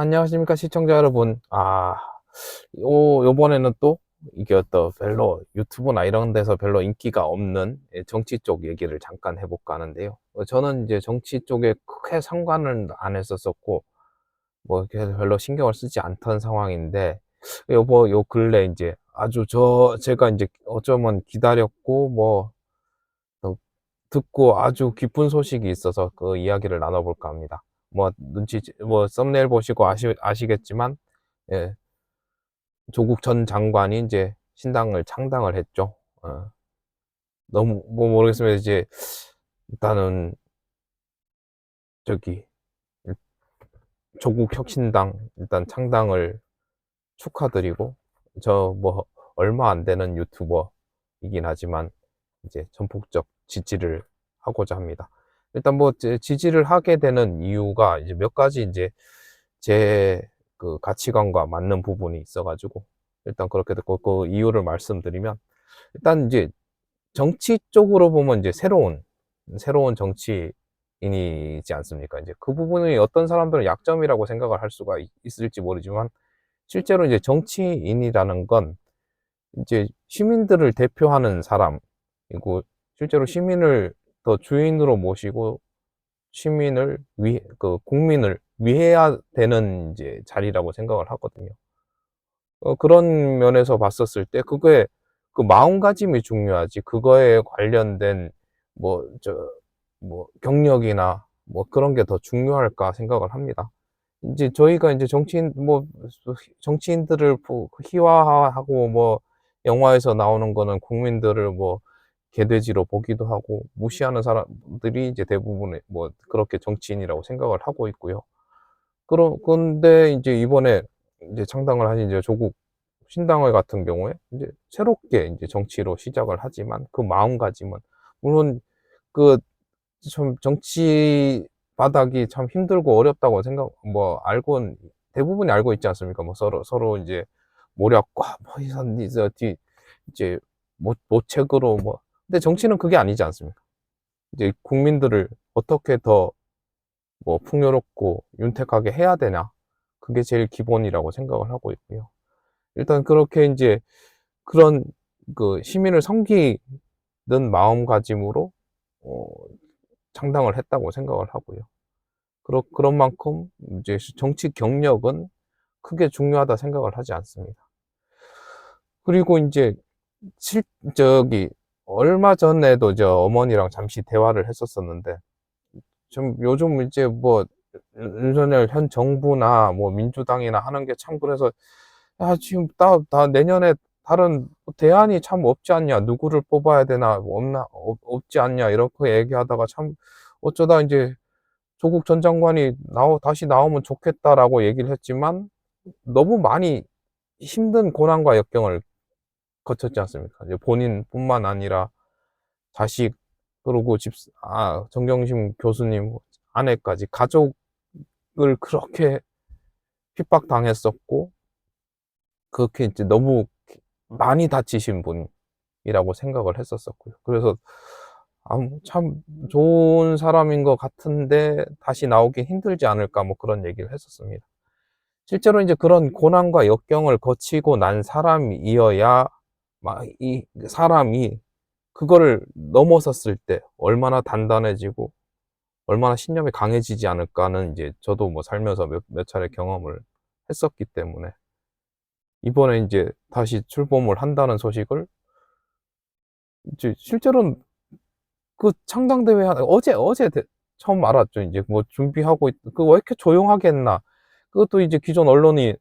안녕하십니까 시청자 여러분. 요번에는 또 이게 또 별로 유튜브나 이런 데서 별로 인기가 없는 정치 쪽 얘기를 잠깐 해볼까 하는데요. 저는 이제 정치 쪽에 크게 상관은 안 했었었고, 뭐 이렇게 별로 신경을 쓰지 않던 상황인데, 요 근래 이제 아주 제가 이제 어쩌면 기다렸고, 어, 듣고 아주 기쁜 소식이 있어서 그 이야기를 나눠볼까 합니다. 썸네일 보시고 아시겠지만, 예, 조국 전 장관이 이제 신당을 창당을 했죠. 너무, 뭐 모르겠습니다. 이제, 일단은, 저기, 조국 혁신당, 일단 창당을 축하드리고, 얼마 안 되는 유튜버이긴 하지만, 이제 전폭적 지지를 하고자 합니다. 일단 지지를 하게 되는 이유가 이제 몇 가지 이제 제 그 가치관과 맞는 부분이 있어가지고, 일단 그렇게 됐고, 그 이유를 말씀드리면, 일단 이제 정치 쪽으로 보면 이제 새로운 정치인이지 않습니까? 이제 그 부분이 어떤 사람들은 약점이라고 생각을 할 수가 있을지 모르지만, 실제로 이제 정치인이라는 건 이제 시민들을 대표하는 사람이고, 실제로 시민을 더 주인으로 모시고 국민을 위해야 되는 이제 자리라고 생각을 하거든요. 그런 면에서 봤었을 때 그 마음가짐이 중요하지, 그거에 관련된 뭐 저 경력이나 뭐 그런 게 더 중요할까 생각을 합니다. 이제 저희가 이제 정치인들을 희화화하고, 영화에서 나오는 거는 국민들을 개돼지로 보기도 하고 무시하는 사람들이 이제 대부분의 그렇게 정치인이라고 생각을 하고 있고요. 근데 이제 이번에 이제 창당을 하신 이제 조국 신당회 같은 경우에 이제 새롭게 이제 정치로 시작을 하지만, 그 마음가짐은 물론 그 참 정치 바닥이 참 힘들고 어렵다고 대부분이 알고 있지 않습니까? 서로 이제 모략과 이선 이제 모책으로 근데 정치는 그게 아니지 않습니까? 이제 국민들을 어떻게 더 풍요롭고 윤택하게 해야 되냐, 그게 제일 기본이라고 생각을 하고 있고요. 일단 그렇게 이제 그런 그 시민을 섬기는 마음가짐으로 어, 창당을 했다고 생각을 하고요. 그런 만큼 이제 정치 경력은 크게 중요하다 생각을 하지 않습니다. 그리고 이제 실 저기 얼마 전에도 어머니랑 잠시 대화를 했었었는데, 좀 요즘 이제 윤석열 현 정부나 민주당이나 하는 게 참, 그래서 야 지금 다 내년에 다른 대안이 참 없지 않냐, 누구를 뽑아야 되나, 없지 않냐, 이렇게 얘기하다가 참 어쩌다 이제 조국 전 장관이 다시 나오면 좋겠다라고 얘기를 했지만, 너무 많이 힘든 고난과 역경을 거쳤지 않습니까? 이제 본인뿐만 아니라 자식, 그리고 정경심 교수님 아내까지 가족을 그렇게 핍박당했었고, 그렇게 이제 너무 많이 다치신 분이라고 생각을 했었었고요. 그래서 참 좋은 사람인 것 같은데 다시 나오긴 힘들지 않을까, 그런 얘기를 했었습니다. 실제로 이제 그런 고난과 역경을 거치고 난 사람이어야 이 사람이 그거를 넘어섰을 때 얼마나 단단해지고 얼마나 신념이 강해지지 않을까는 이제 저도 살면서 몇 차례 경험을 했었기 때문에, 이번에 이제 다시 출범을 한다는 소식을 이제 실제로는 그 창당대회 어제 처음 알았죠. 이제 준비하고 왜 이렇게 조용하게 했나. 그것도 이제 기존 언론이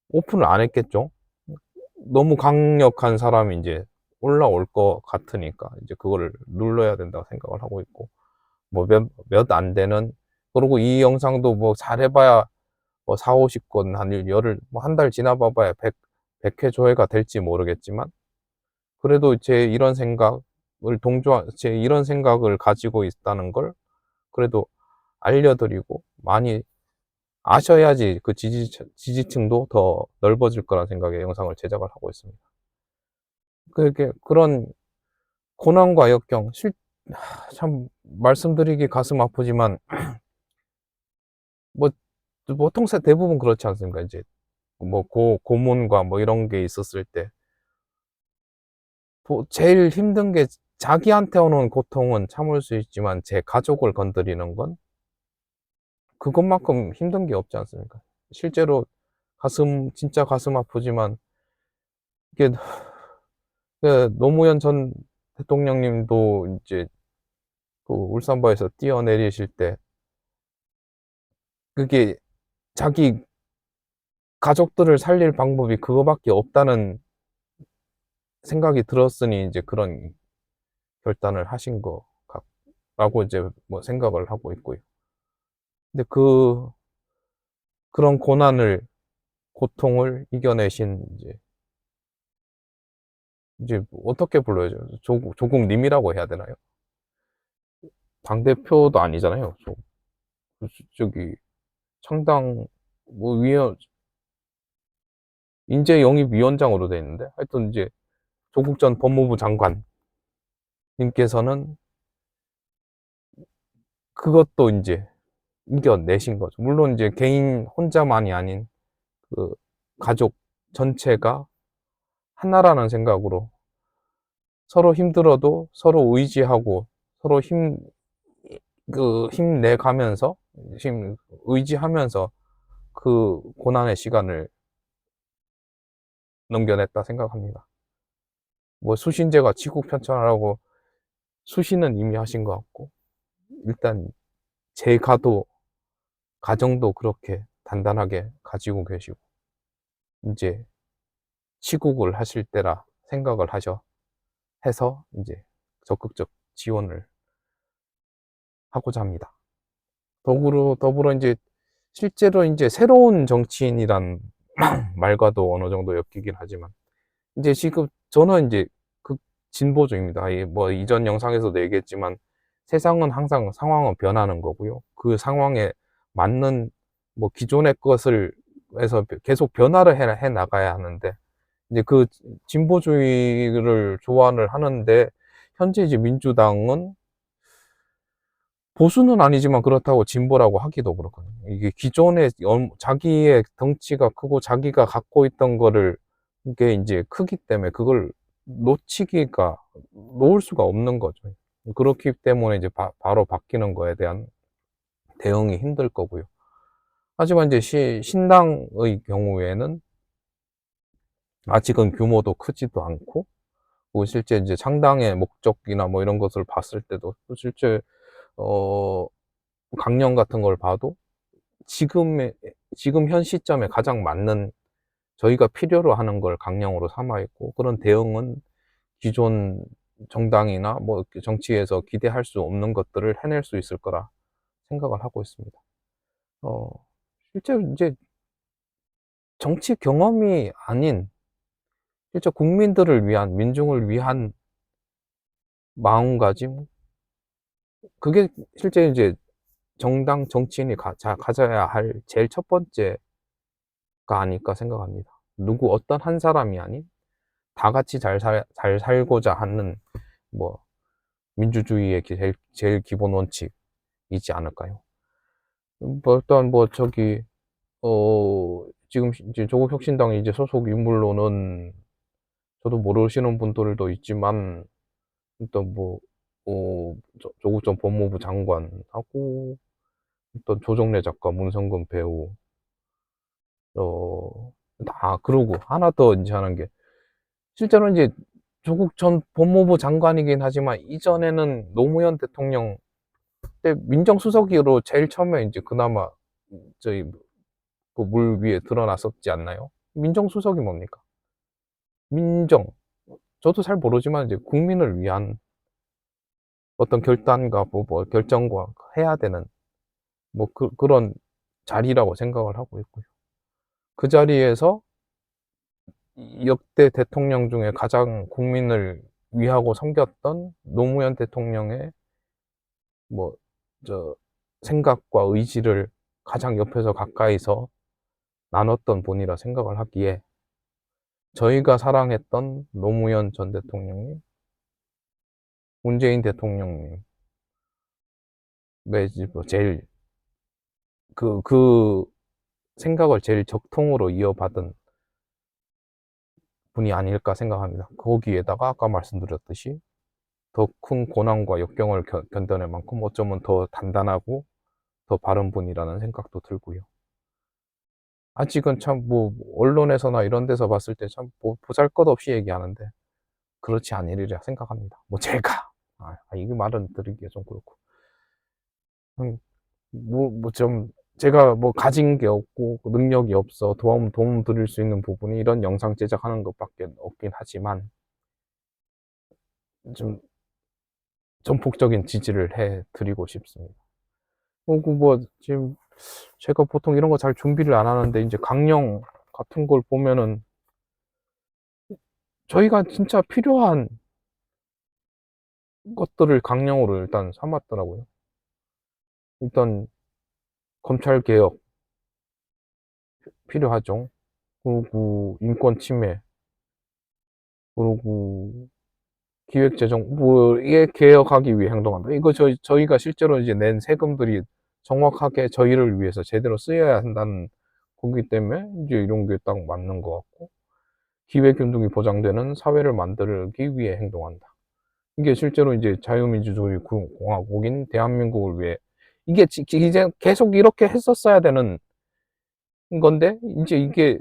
오픈을 안 했겠죠. 너무 강력한 사람이 이제 올라올 것 같으니까 이제 그거를 눌러야 된다고 생각을 하고 있고, 몇 안 되는, 그리고 이 영상도 잘해봐야 4, 50건, 한 달 지나봐봐야 100회 조회가 될지 모르겠지만, 그래도 제 이런 생각을 가지고 있다는 걸 그래도 알려드리고, 많이 아셔야지 그 지지층도 더 넓어질 거란 생각에 영상을 제작을 하고 있습니다. 그런 고난과 역경, 참 말씀드리기 가슴 아프지만, 뭐 보통 대부분 그렇지 않습니까? 이제 뭐 고문과 뭐 이런 게 있었을 때 제일 힘든 게 자기한테 오는 고통은 참을 수 있지만 제 가족을 건드리는 건 그것만큼 힘든 게 없지 않습니까? 실제로 진짜 가슴 아프지만 이게 노무현 전 대통령님도 이제 그 울산바에서 뛰어내리실 때 그게 자기 가족들을 살릴 방법이 그거밖에 없다는 생각이 들었으니 이제 그런 결단을 하신 거라고 이제 뭐 생각을 하고 있고요. 근데 그런 고통을 이겨내신 이제 어떻게 불러야죠? 조국님이라고 해야 되나요? 당대표도 아니잖아요. 저기 창당 뭐 인재영입위원장으로 돼 있는데 하여튼 이제 조국 전 법무부 장관님께서는 그것도 이제 이겨내신 거죠. 물론 이제 개인 혼자만이 아닌 그 가족 전체가 하나라는 생각으로 서로 힘들어도 서로 의지하고 서로 힘내가면서 의지하면서 그 고난의 시간을 넘겨냈다 생각합니다. 뭐 수신제가 지국 편찬하라고 수신은 이미 하신 것 같고 일단 제 가정도 그렇게 단단하게 가지고 계시고 이제 시국을 하실 때라 생각을 해서 이제 적극적 지원을 하고자 합니다. 더불어 이제 실제로 이제 새로운 정치인이란 말과도 어느 정도 엮이긴 하지만 이제 지금 저는 이제 진보주의입니다. 뭐 이전 영상에서도 얘기했지만 세상은 항상 상황은 변하는 거고요. 그 상황에 맞는 뭐 기존의 것을 해서 계속 변화를 해 나가야 하는데 이제 그 진보주의를 조언을 하는데 현재 이제 민주당은 보수는 아니지만 그렇다고 진보라고 하기도 그렇거든요. 이게 기존에 자기의 덩치가 크고 자기가 갖고 있던 거를 이게 이제 크기 때문에 그걸 놓을 수가 없는 거죠. 그렇기 때문에 이제 바로 바뀌는 거에 대한 대응이 힘들 거고요. 하지만 이제 신당의 경우에는 아직은 규모도 크지도 않고, 뭐 실제 이제 창당의 목적이나 뭐 이런 것을 봤을 때도 실제 어 강령 같은 걸 봐도 지금 현 시점에 가장 맞는 저희가 필요로 하는 걸 강령으로 삼아 있고 그런 대응은 기존 정당이나 뭐 정치에서 기대할 수 없는 것들을 해낼 수 있을 거라 생각을 하고 있습니다. 어, 실제 이제 정치 경험이 아닌 실제 국민들을 위한 민중을 위한 마음가짐 그게 실제 이제 정당 정치인이 가져야 할 제일 첫 번째가 아닐까 생각합니다. 어떤 한 사람이 아닌 다 같이 잘 살고자 하는 뭐 민주주의의 제일 기본 원칙이지 않을까요? 뭐 일단 뭐 지금 이제 조국혁신당의 이제 소속 인물로는 저도 모르시는 분들도 있지만 일단 조국 전 법무부 장관하고 일단 조정래 작가, 문성근 배우 어 그러고 하나 더 이제 하는 게 실제로 이제 조국 전 법무부 장관이긴 하지만 이전에는 노무현 대통령 때 민정수석으로 제일 처음에 이제 그나마 저희 그 물 위에 드러났었지 않나요? 민정수석이 뭡니까? 민정. 저도 잘 모르지만 이제 국민을 위한 어떤 결단과 결정과 해야 되는 그런 자리라고 생각을 하고 있고요. 그 자리에서 역대 대통령 중에 가장 국민을 위하고 섬겼던 노무현 대통령의 뭐, 생각과 의지를 가장 옆에서 가까이서 나눴던 분이라 생각을 하기에 저희가 사랑했던 노무현 전 대통령님, 문재인 대통령님의 제일 그 생각을 제일 적통으로 이어받은 분이 아닐까 생각합니다. 거기에다가 아까 말씀드렸듯이 더 큰 고난과 역경을 견뎌낼 만큼 어쩌면 더 단단하고 더 바른 분이라는 생각도 들고요. 아직은 참 뭐 언론에서나 이런 데서 봤을 때 참 뭐 보잘것없이 얘기하는데 그렇지 않으리라 생각합니다. 뭐 제가 이게 말은 드리기가 좀 그렇고 좀 제가 뭐 가진 게 없고 능력이 없어 도움 드릴 수 있는 부분이 이런 영상 제작하는 것밖에 없긴 하지만 좀 전폭적인 지지를 해 드리고 싶습니다. 뭐 지금 제가 보통 이런 거 잘 준비를 안 하는데 이제 강령 같은 걸 보면은 저희가 진짜 필요한 것들을 강령으로 일단 삼았더라고요. 일단 검찰 개혁 필요하죠. 그리고 인권 침해, 그리고 기획재정, 뭐, 이게 개혁하기 위해 행동한다. 이거 저희가 실제로 이제 낸 세금들이 정확하게 저희를 위해서 제대로 쓰여야 한다는 거기 때문에 이제 이런 게 딱 맞는 것 같고, 기회균등이 보장되는 사회를 만들기 위해 행동한다. 이게 실제로 이제 자유민주주의 공화국인 대한민국을 위해 이게 이제 계속 이렇게 했었어야 되는 건데, 이제 이게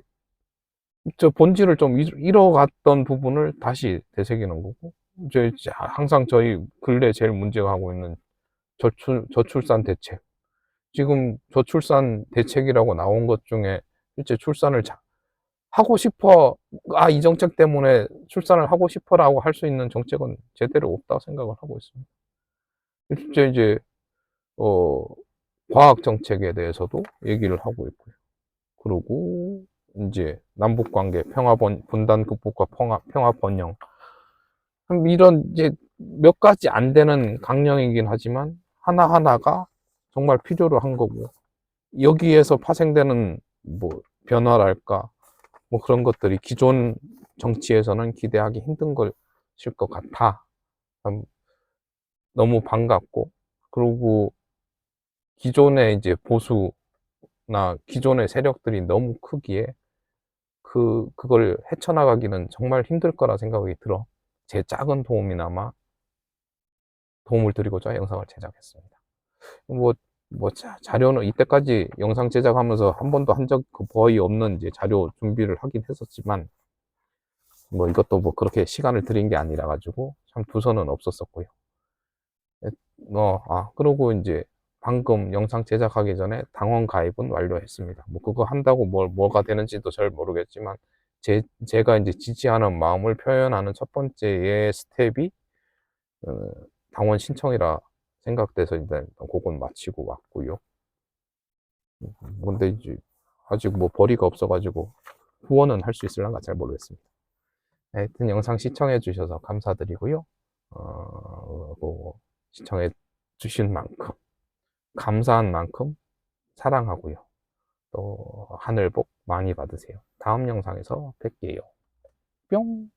저 본질을 좀 잃어갔던 부분을 다시 되새기는 거고, 이제 항상 저희 근래 제일 문제가 하고 있는 저출산 대책. 지금 저출산 대책이라고 나온 것 중에 실제 출산을 하고 싶어, 이 정책 때문에 출산을 하고 싶어라고 할 수 있는 정책은 제대로 없다고 생각을 하고 있습니다. 실제 이제, 어, 과학 정책에 대해서도 얘기를 하고 있고요. 그리고 이제 남북 관계 평화 분단 극복과 평화 번영 이런 이제 몇 가지 안 되는 강령이긴 하지만 하나하나가 정말 필요로 한 거고 여기에서 파생되는 뭐 변화랄까 뭐 그런 것들이 기존 정치에서는 기대하기 힘든 것일 것 같아. 참 너무 반갑고 그리고 기존의 이제 보수나 기존의 세력들이 너무 크기에 그걸 헤쳐나가기는 정말 힘들 거라 생각이 들어 제 작은 도움이나마 도움을 드리고자 영상을 제작했습니다. 뭐, 자료는 이때까지 영상 제작하면서 한 번도 한 적 거의 없는 이제 자료 준비를 하긴 했었지만, 뭐 이것도 뭐 그렇게 시간을 들인 게 아니라 가지고 참 두서는 없었었고요. 그러고 이제 방금 영상 제작하기 전에 당원 가입은 완료했습니다. 뭐 그거 한다고 뭐가 되는지도 잘 모르겠지만, 제가 이제 지지하는 마음을 표현하는 첫 번째의 스텝이 어, 당원 신청이라 생각돼서 일단 그건 마치고 왔고요. 근데 이제 아직 뭐 벌이가 없어가지고 후원은 할 수 있을란가 잘 모르겠습니다. 하여튼 영상 시청해 주셔서 감사드리고요. 시청해 주신 만큼 감사한 만큼 사랑하고요. 또 하늘 복 많이 받으세요. 다음 영상에서 뵐게요. 뿅!